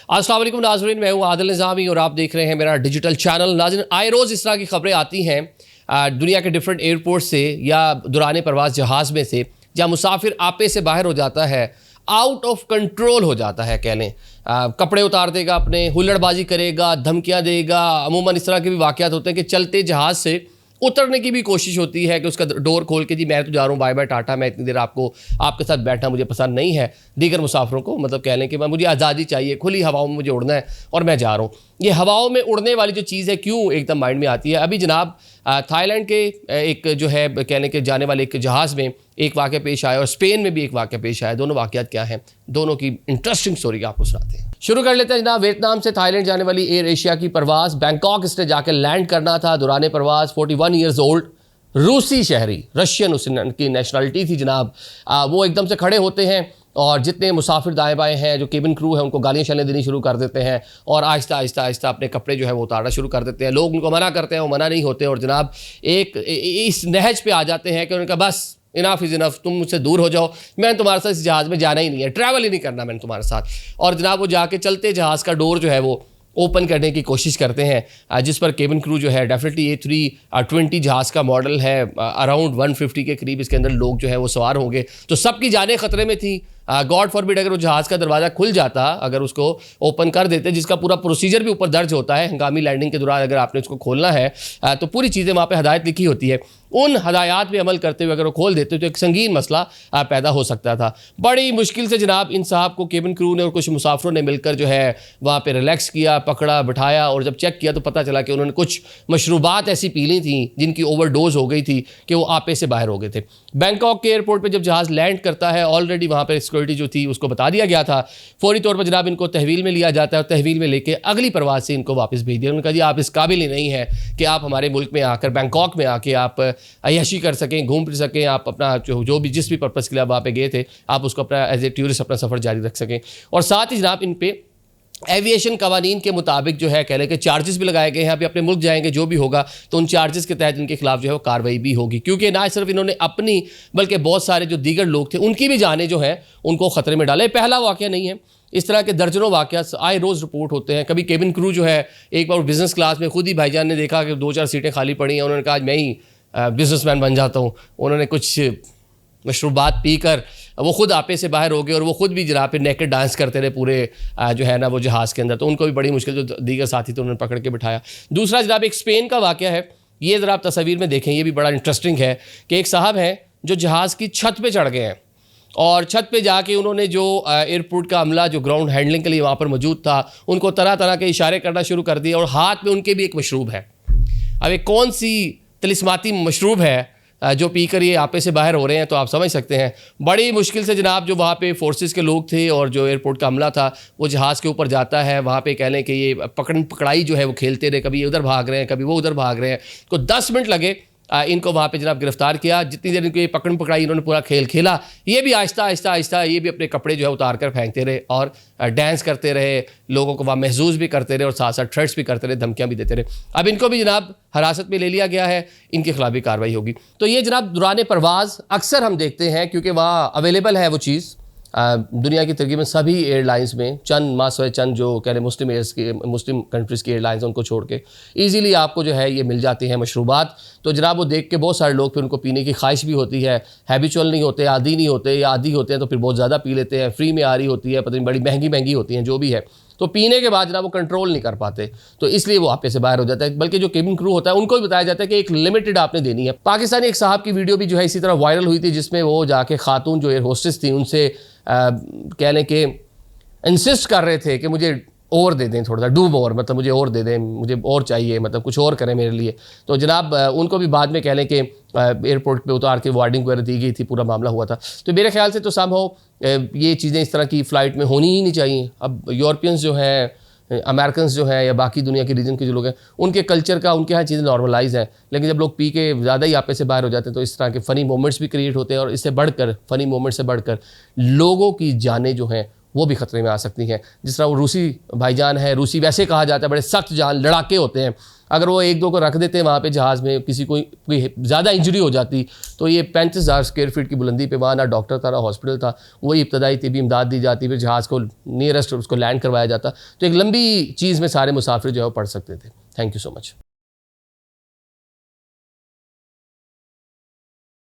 अस्सलाम वालेकुम नाज़रीन, मैं हूँ आदिल निज़ामी और आप देख रहे हैं मेरा डिजिटल चैनल। नाज़रीन, आए रोज़ इस तरह की खबरें आती हैं दुनिया के डिफरेंट एयरपोर्ट से या दौरान परवाज़ जहाज़ में से, जहाँ मुसाफिर आपे से बाहर हो जाता है, आउट ऑफ कंट्रोल हो जाता है। कह लें कपड़े उतार देगा, अपने हुल्लड़बाजी करेगा, धमकियाँ देगा। अमूमन इस तरह के भी वाक़यात होते हैं कि चलते जहाज़ से उतरने की भी कोशिश होती है कि उसका डोर खोल के जी मैं तो जा रहा हूँ, बाय बाय टाटा, मैं इतनी देर आपके साथ बैठना मुझे पसंद नहीं है। दीगर मुसाफिरों को मतलब कह लें कि मुझे आज़ादी चाहिए, खुली हवाओं में मुझे उड़ना है और मैं जा रहा हूँ। ये हवाओं में उड़ने वाली जो चीज़ है क्यों एकदम माइंड में आती है। अभी जनाब थाईलैंड के एक जो है कहने के जाने वाले एक जहाज़ में एक वाक़या पेश आया और स्पेन में भी एक वाक़या पेश आया। दोनों वाक़यात क्या हैं, दोनों की इंटरेस्टिंग स्टोरी आपको सुनाते हैं। शुरू कर लेते हैं जनाब। वियतनाम से थाईलैंड जाने वाली एयर एशिया की परवाज़ बैंकॉक इसने जाकर लैंड करना था। दौरान परवाज़ 41 ईयर्स ओल्ड रूसी शहरी, रशियन उसकी नेशनलिटी थी जनाब, वो एकदम से खड़े होते हैं और जितने मुसाफिर दाएं बाएं हैं, जो केबिन क्रू है, उनको गालियाँ शलें देनी शुरू कर देते हैं और आहिस्ता आहिस्ता आहिस्ता अपने कपड़े जो है वो उतारना शुरू कर देते हैं। लोग उनको मना करते हैं, वो मना नहीं होते और जनाब एक इस नहज पे आ जाते हैं कि उनका बस इनफ इज़ इनफ, तुम मुझसे दूर हो जाओ, मैं तुम्हारे साथ इस जहाज़ में जाना ही नहीं है, ट्रैवल ही नहीं करना मैंने तुम्हारे साथ। और जनाब वो जाके चलते जहाज़ का डोर जो है वो ओपन करने की कोशिश करते हैं, जिस पर केबिन क्रू जो है डेफिनेटली A320 जहाज़ का मॉडल है, अराउंड 150 के करीब इसके अंदर लोग जो है वो सवार होंगे, तो सबकी जानें ख़तरे में थी। गॉड फॉरबिड अगर वो जहाज़ का दरवाज़ा खुल जाता, अगर उसको ओपन कर देते, जिसका पूरा प्रोसीजर भी ऊपर दर्ज होता है, हंगामी लैंडिंग के दौरान अगर आपने उसको खोलना है तो पूरी चीज़ें वहाँ पे हदायत लिखी होती है। उन हदायत पे अमल करते हुए अगर वो खोल देते तो एक संगीन मसला पैदा हो सकता था। बड़ी मुश्किल से जनाब इन साहब को केबिन क्रू ने और कुछ मुसाफिरों ने मिलकर जो है वहाँ पे रिलैक्स किया, पकड़ा, बिठाया और जब चेक किया तो पता चला कि उन्होंने कुछ मशरूबात ऐसी पी ली थी जिनकी ओवरडोज हो गई थी कि वो आपे से बाहर हो गए थे। बैंकॉक के एयरपोर्ट पर जब जहाज़ लैंड करता है, ऑलरेडी वहाँ पर सिक्योरिटी जो थी उसको बता दिया गया था। फौरी तौर पर जनाब इनको तहवील में लिया जाता है और तहवील में लेके अगली परवाज़ से इनको वापस भेज दिया। उन्होंने कहा जी आप इस काबिल ही नहीं है कि आप हमारे मुल्क में आकर, बैंकॉक में आके आप अय्याशी कर सकें, घूम फिर सकें, आप अपना जो भी जिस भी पर्पज़ के लिए आप वहाँ पे गए थे आप उसको अपना एज ए टूरिस्ट अपना सफ़र जारी रख सकें। और साथ ही जनाब इन पे एविएशन कवानीन के मुताबिक जो है कह लें कि चार्जेस भी लगाए गए हैं। अभी अपने मुल्क जाएंगे जो भी होगा तो उन चार्जेस के तहत इनके खिलाफ जो है वो कार्रवाई भी होगी, क्योंकि ना सिर्फ इन्होंने अपनी बल्कि बहुत सारे जो दीगर लोग थे उनकी भी जानें जो है उनको ख़तरे में डाले। पहला वाक़या नहीं है, इस तरह के दर्जनों वाक़यात आए रोज़ रिपोर्ट होते हैं। कभी केबिन क्रू जो है, एक बार बिज़नेस क्लास में खुद ही भाईजान ने देखा कि 2-4 सीटें खाली पड़ी हैं, उन्होंने कहा आज मैं ही बिजनेसमैन बन जाता हूँ। उन्होंने कुछ मशरूबात पीकर वो खुद आपे से बाहर हो गए और वो खुद भी जनाब पे नेकेड डांस करते रहे पूरे जो है ना वो जहाज़ के अंदर, तो उनको भी बड़ी मुश्किल जो दीगर साथी थे उन्होंने पकड़ के बिठाया। दूसरा जनाब एक स्पेन का वाक़या है, ये ज़रा आप तस्वीर में देखें, ये भी बड़ा इंटरेस्टिंग है कि एक साहब हैं जो जहाज़ की छत पर चढ़ गए हैं और छत पे जाके उन्होंने जो एयरपोर्ट का अमला जो ग्राउंड हैंडलिंग के लिए वहाँ पर मौजूद था उनको तरह तरह के इशारे करना शुरू कर दिए और हाथ में उनके भी एक मशरूब है। अब एक कौन सी तिलिस्माती मशरूब है जो पीकर ये आपे से बाहर हो रहे हैं, तो आप समझ सकते हैं। बड़ी मुश्किल से जनाब जो वहाँ पे फोर्सेस के लोग थे और जो एयरपोर्ट का अमला था वो जहाज़ के ऊपर जाता है। वहाँ पे कह लें कि ये पकड़ाई जो है वो खेलते रहे, कभी उधर भाग रहे हैं, कभी वो उधर भाग रहे हैं। तो 10 मिनट लगे इनको वहाँ पे जनाब गिरफ्तार किया। जितनी देर इनको ये पकड़ पकड़ाई इन्होंने पूरा खेल खेला, ये भी आहिस्ता आहिस्ता आहिस्ता ये भी अपने कपड़े जो है उतार कर फेंकते रहे और डांस करते रहे, लोगों को वहाँ महसूस भी करते रहे और साथ साथ थ्रेट्स भी करते रहे, धमकियाँ भी देते रहे। अब इनको भी जनाब हिरासत में ले लिया गया है, इनके खिलाफ भी कार्रवाई होगी। तो ये जनाब दौरान परवाज़ अक्सर हम देखते हैं क्योंकि वहाँ अवेलेबल है वो चीज़। दुनिया की तकरीबन सभी एयरलाइंस में चंद मासवे चंद जो कह रहे मुस्लिम कंट्रीज़ की एयरलाइंस उनको छोड़ के ईज़िली आपको जो है ये मिल जाती हैं मशरूबात। तो जनाब वो देख के बहुत सारे लोग फिर उनको पीने की ख्वाहिश भी होती है, हैबिचुअल नहीं होते, आदी नहीं होते, या आदी होते हैं तो फिर बहुत ज़्यादा पी लेते हैं, फ्री में आ रही होती है, पता नहीं बड़ी महंगी होती हैं, जो भी है, तो पीने के बाद जनाब वो कंट्रोल नहीं कर पाते, तो इसलिए वो आपे से बाहर हो जाता है। बल्कि जो केबिन क्रू होता है उनको भी बताया जाता है कि एक लिमिटेड आपने देनी है। पाकिस्तानी एक साहब की वीडियो भी जो है इसी तरह वायरल हुई थी, जिसमें वो जाके खातून जो एयर होस्टेस थी उनसे कह लें कि इंसिस्ट कर रहे थे कि मुझे और दे दें, थोड़ा सा डू मोर, मतलब मुझे और दे दें, मुझे और चाहिए, मतलब कुछ और करें मेरे लिए। तो जनाब उनको भी बाद में कह लें कि एयरपोर्ट पे उतार के वार्निंग वगैरह दी गई थी, पूरा मामला हुआ था। तो मेरे ख्याल से तो समहाउ ये चीज़ें इस तरह की फ़्लाइट में होनी ही नहीं चाहिए। अब यूरोपियंस जो हैं, अमेरिकन जो है या बाकी दुनिया के रीजन के जो लोग हैं, उनके कल्चर का उनके यहाँ चीज़ें नॉर्मलाइज हैं, लेकिन जब लोग पी के ज़्यादा ही आपे से बाहर हो जाते हैं तो इस तरह के फ़नी मोमेंट्स भी क्रिएट होते हैं और इससे बढ़कर फ़नी मोमेंट से बढ़कर लोगों की जानें जो हैं वो भी ख़तरे में आ सकती हैं। जिस तरह वो रूसी भाईजान है, रूसी वैसे कहा जाता है बड़े सख्त जान लड़ाके होते हैं, अगर वो एक दो को रख देते हैं वहाँ पे जहाज़ में, किसी को कोई ज़्यादा इंजरी हो जाती तो ये 35,000 स्क्वायर फीट की बुलंदी पे वहाँ ना डॉक्टर था ना हॉस्पिटल था, वही इब्तदाई तिबी इमदाद दी जाती, फिर जहाज़ को नियरेस्ट उसको लैंड करवाया जाता। तो एक लंबी चीज़ में सारे मुसाफिर जो है वो पढ़ सकते थे। Thank you so much.